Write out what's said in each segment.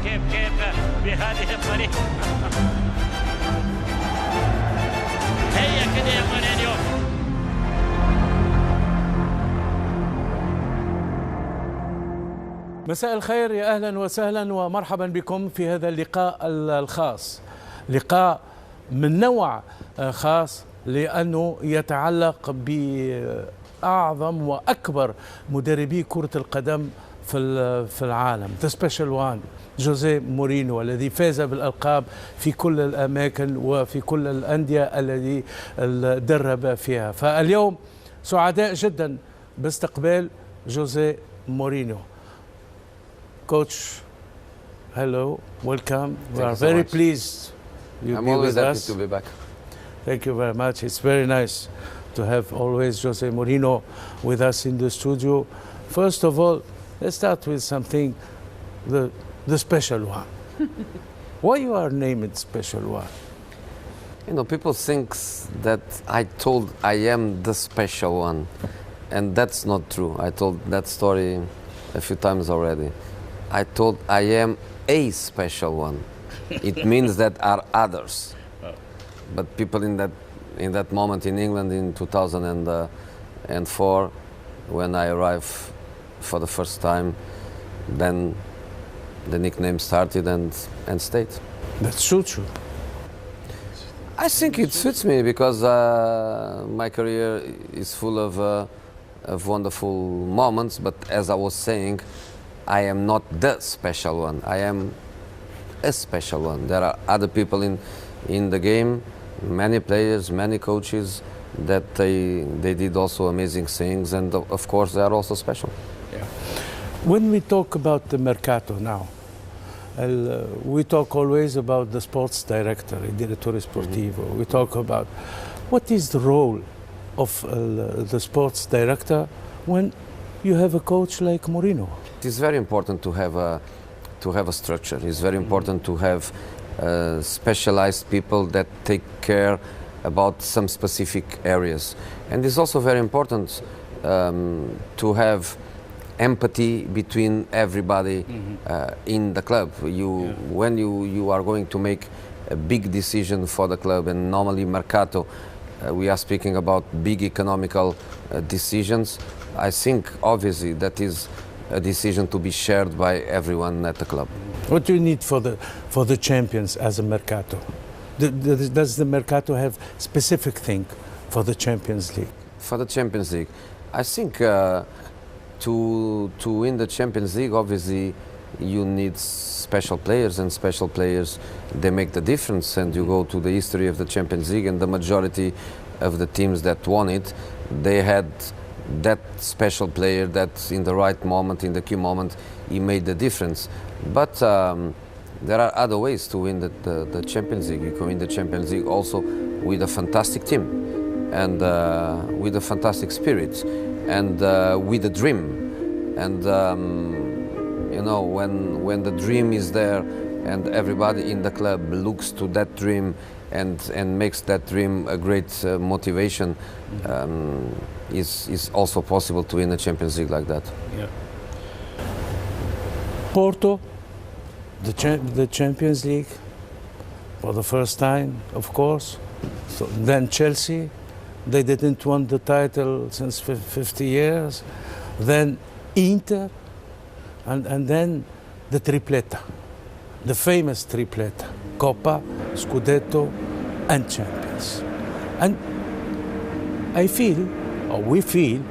كيف بهذه الطريقة. هي كده يا مورينيو. مساء الخير، يا أهلا وسهلا ومرحبا بكم في هذا اللقاء الخاص، لقاء من نوع خاص لأنه يتعلق بأعظم وأكبر مدربي كرة القدم في العالم، The Special One، جوزي مورينهو، الذي فاز بالألقاب في كل الأماكن وفي كل الأندية التي درب فيها. فاليوم سعداء جدا باستقبال جوزي مورينهو. Coach, hello, welcome. We are very pleased you I'm be always with happy us. to be back. Thank you very much. It's very nice to have always Jose Mourinho with us in the studio. First of all, let's start with something, the special one. Why you are named Special One? You know, people think that I told I am the special one, and that's not true. I told that story a few times already. I told I am a special one. It means that are others. But people in that moment in England in 2004, when I arrived for the first time, then the nickname started and stayed. That suits you. I think it suits me because my career is full of wonderful moments, but as I was saying, I am not the special one. I am a special one. There are other people in the game, many players, many coaches, that they did also amazing things, and of course they are also special. Yeah. When we talk about the mercato now, we talk always about the sports director, il direttore sportivo. We talk about what is the role of the sports director when you have a coach like Mourinho. It is very important to have a structure. It's very important to have specialized people that take care about some specific areas, and it's also very important to have empathy between everybody in the club. When you are going to make a big decision for the club, and normally mercato, we are speaking about big economical decisions. I think obviously that is a decision to be shared by everyone at the club. What do you need for the champions as a mercato? Does the mercato have specific thing for the Champions League? For the Champions League, I think to win the Champions League, obviously you need special players, and special players, they make the difference. And you go to the history of the Champions League, and the majority of the teams that won it, they had that special player that in the right moment, in the key moment, he made the difference. But there are other ways to win the Champions League. You can win the Champions League also with a fantastic team, and with a fantastic spirit, and with a dream. And you know, when the dream is there, and everybody in the club looks to that dream and makes that dream a great motivation, is also possible to win a Champions League like that. Yeah. Porto, the Champions League for the first time, of course. So then Chelsea, they didn't win the title since 50 years. Then Inter, and then the tripleta, the famous tripleta, Coppa, Scudetto, and Champions. And I feel, or we feel,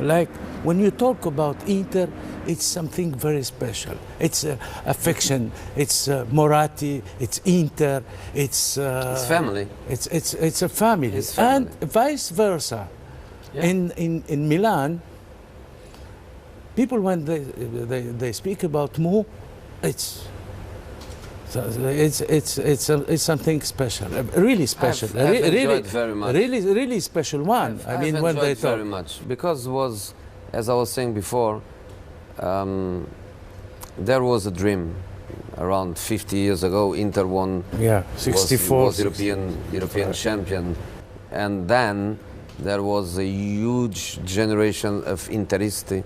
like when you talk about Inter, it's something very special. It's affection, it's Moratti, it's Inter, it's family. It's a family. It's family. And vice versa. Yeah. In Milan, people, when they speak about Mo, it's something special, really special. I've enjoyed very much. Really special one. I mean, when they talk very much, because was, as I was saying before, there was a dream around 50 years ago. Inter won. Yeah, 64. Was European champion, and then there was a huge generation of Interisti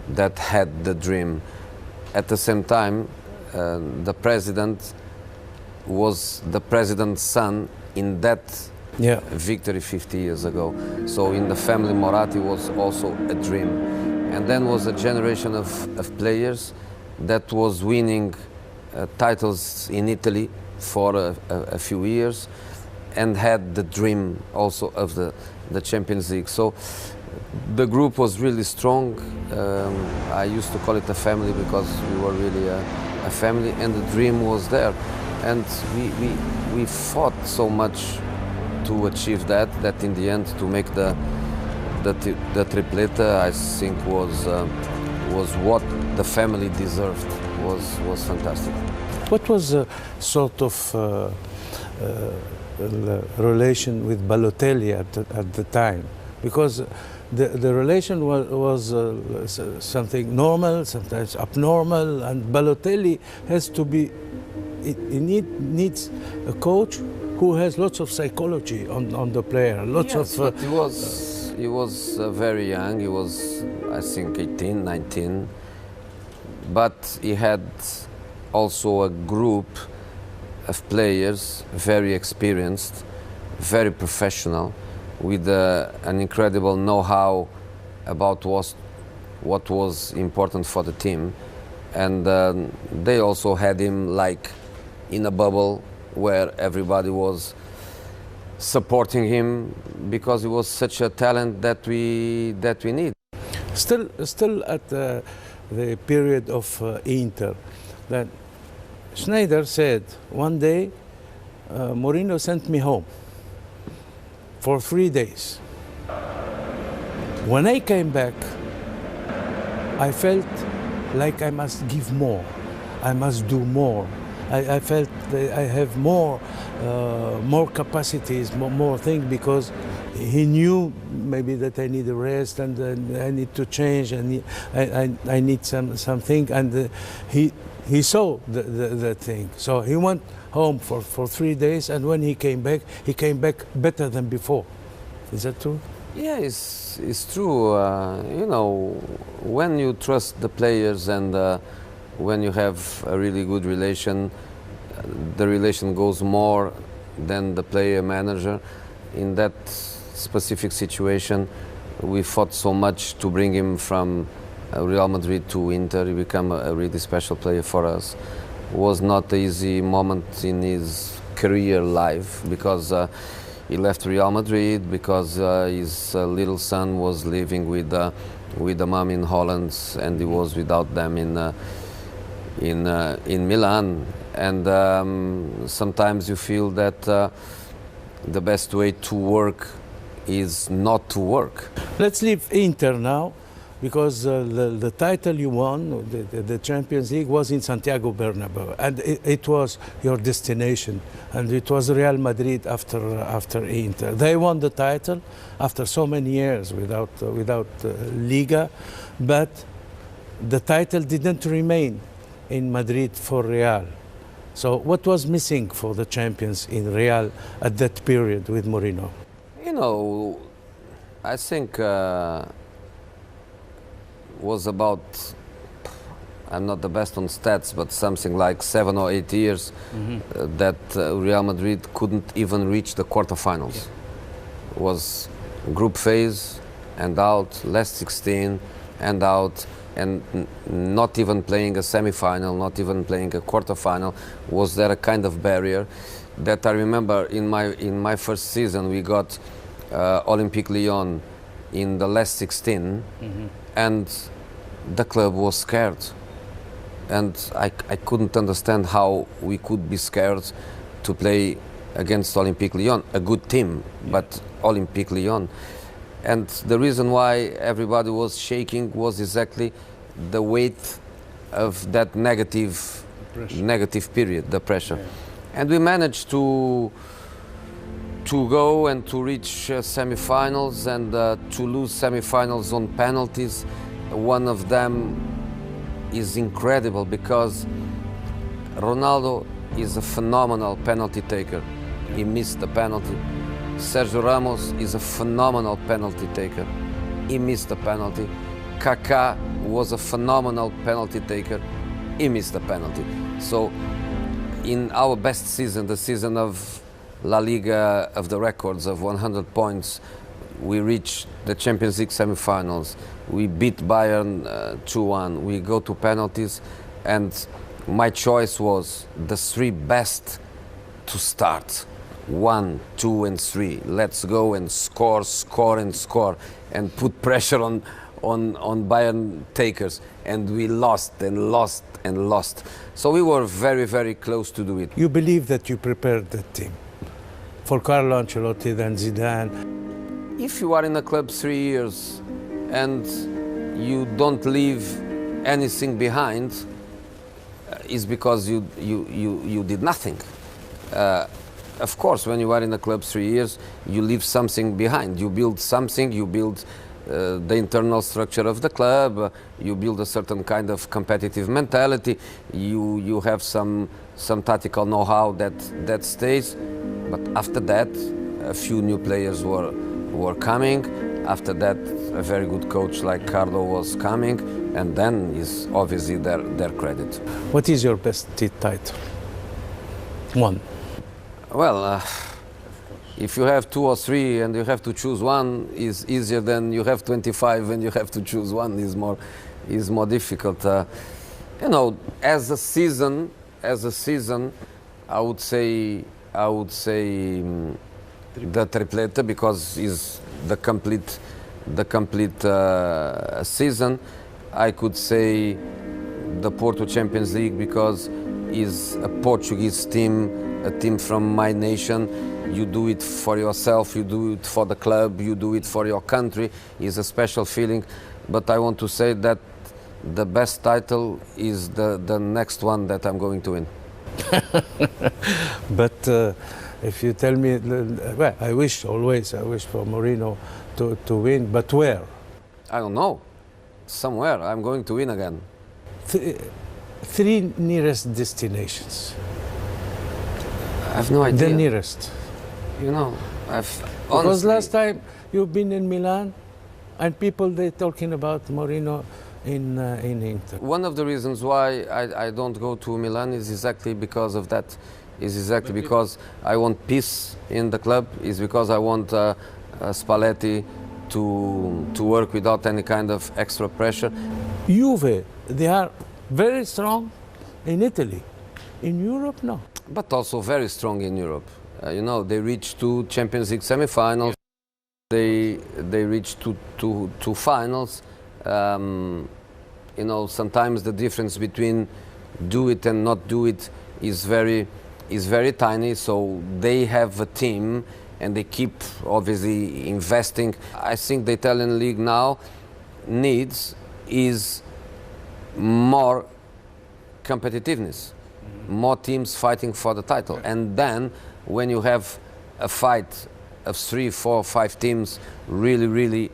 that had the dream. At the same time, the president was the president's son in that victory 50 years ago. So in the family, Moratti was also a dream. And then was a generation of players that was winning titles in Italy for a few years and had the dream also of the Champions League. So the group was really strong. I used to call it a family because we were really a family, and the dream was there. And we fought so much to achieve that in the end, to make the tripleta, I think was what the family deserved. Was fantastic. What was the sort of relation with Balotelli at the time? Because the relation was something normal, sometimes abnormal, and Balotelli has to be. He needs a coach who has lots of psychology on the player. But he was very young. He was, I think, 18, 19. But he had also a group of players, very experienced, very professional, with an incredible know-how about what was important for the team. And they also had him like in a bubble where everybody was supporting him because he was such a talent that we need. Still at the period of Inter, that Schneider said one day, Mourinho sent me home for 3 days. When I came back, I felt like I must give more, I must do more. I felt that I have more capacities, more things, because he knew maybe that I need a rest and I need to change and I need something, and he saw the thing. So he went home for 3 days, and when he came back better than before. Is that true? Yeah, it's true. You know, when you trust the players and when you have a really good relation, the relation goes more than the player-manager. In that specific situation, we fought so much to bring him from Real Madrid to Inter. He became a really special player for us. It was not an easy moment in his career life because he left Real Madrid because his little son was living with the mom in Holland, and he was without them in Milan. And sometimes you feel that the best way to work is not to work. Let's leave Inter now, because the title you won, the Champions League, was in Santiago Bernabeu, and it was your destination, and it was Real Madrid after Inter. They won the title after so many years without Liga, but the title didn't remain in Madrid for Real. So what was missing for the champions in Real at that period with Mourinho? You know, I think was about, I'm not the best on stats, but something like 7 or 8 years that Real Madrid couldn't even reach the quarterfinals. It was group phase and out, last 16 and out, and not even playing a semi-final, not even playing a quarter-final. Was there a kind of barrier that I remember in my first season we got Olympique Lyon in the last 16, and the club was scared, and I couldn't understand how we could be scared to play against Olympique Lyon, a good team, but Olympique Lyon. And the reason why everybody was shaking was exactly the weight of that negative period, the pressure. Yeah. And we managed to go and to reach semi-finals and to lose semi-finals on penalties. One of them is incredible because Ronaldo is a phenomenal penalty taker. He missed the penalty. Sergio Ramos is a phenomenal penalty taker. He missed the penalty. Kaká was a phenomenal penalty taker. He missed the penalty. So in our best season, the season of La Liga of the records of 100 points, we reach the Champions League semi-finals. We beat Bayern 2-1. We go to penalties, and my choice was the three best to start. 1, 2, and 3. Let's go and score, score, and score, and put pressure on Bayern takers. And we lost and lost and lost. So we were very, very close to do it. You believe that you prepared the team for Carlo Ancelotti, then Zidane. If you are in a club 3 years and you don't leave anything behind, is because you did nothing. Of course, when you are in a club 3 years, you leave something behind. You build something, you build the internal structure of the club, you build a certain kind of competitive mentality, you have some tactical know-how that stays. But after that, a few new players were coming. After that, a very good coach like Carlo was coming, and then is obviously their credit. What is your best title? One. Well, if you have 2 or 3 and you have to choose one, is easier than you have 25 and you have to choose one. Is more difficult. You know, as a season, I would say the triplete, because is the complete season. I could say the Porto Champions League, because is a Portuguese team, a team from my nation. You do it for yourself, you do it for the club, you do it for your country. It's a special feeling. But I want to say that the best title is the next one that I'm going to win. But if you tell me, well, I wish for Mourinho to win, but where? I don't know. Somewhere. I'm going to win again. 3 nearest destinations. I have no idea. The nearest. You know, Because honestly, last time you've been in Milan, and people they're talking about Mourinho in Inter. one of the reasons why I don't go to Milan is exactly because of that. Is exactly because I want peace in the club. Is because I want Spalletti to work without any kind of extra pressure. Juve, they are very strong in Italy. In Europe, no. But also very strong in Europe. You know, they reached 2 Champions League semi-finals. They reached two finals. You know, sometimes the difference between do it and not do it is very tiny. So they have a team, and they keep obviously investing. I think the Italian league now needs is more competitiveness, more teams fighting for the title. And then when you have a fight of 3, 4, 5 teams really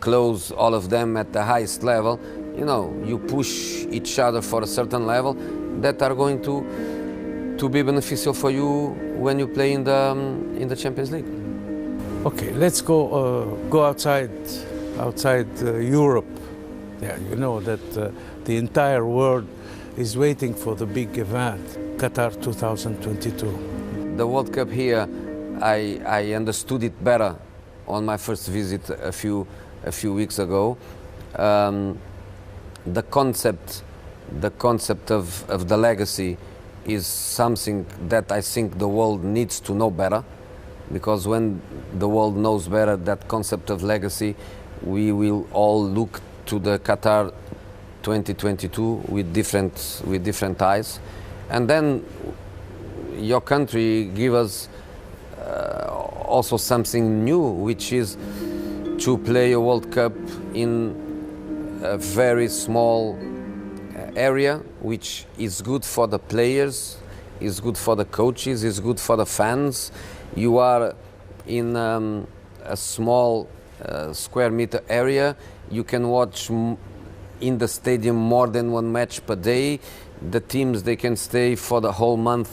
close, all of them at the highest level, you know, you push each other for a certain level that are going to be beneficial for you when you play in the Champions League. Okay, let's go outside Europe. Yeah, you know that the entire world is waiting for the big event, Qatar 2022. The World Cup here, I understood it better on my first visit a few weeks ago. The concept of the legacy is something that I think the world needs to know better, because when the world knows better that concept of legacy, we will all look to the Qatar 2022 with different eyes. And then your country give us also something new, which is to play a World Cup in a very small area, which is good for the players, is good for the coaches, is good for the fans. You are in a small square meter area. You can watch in the stadium more than 1 match per day. The teams, they can stay for the whole month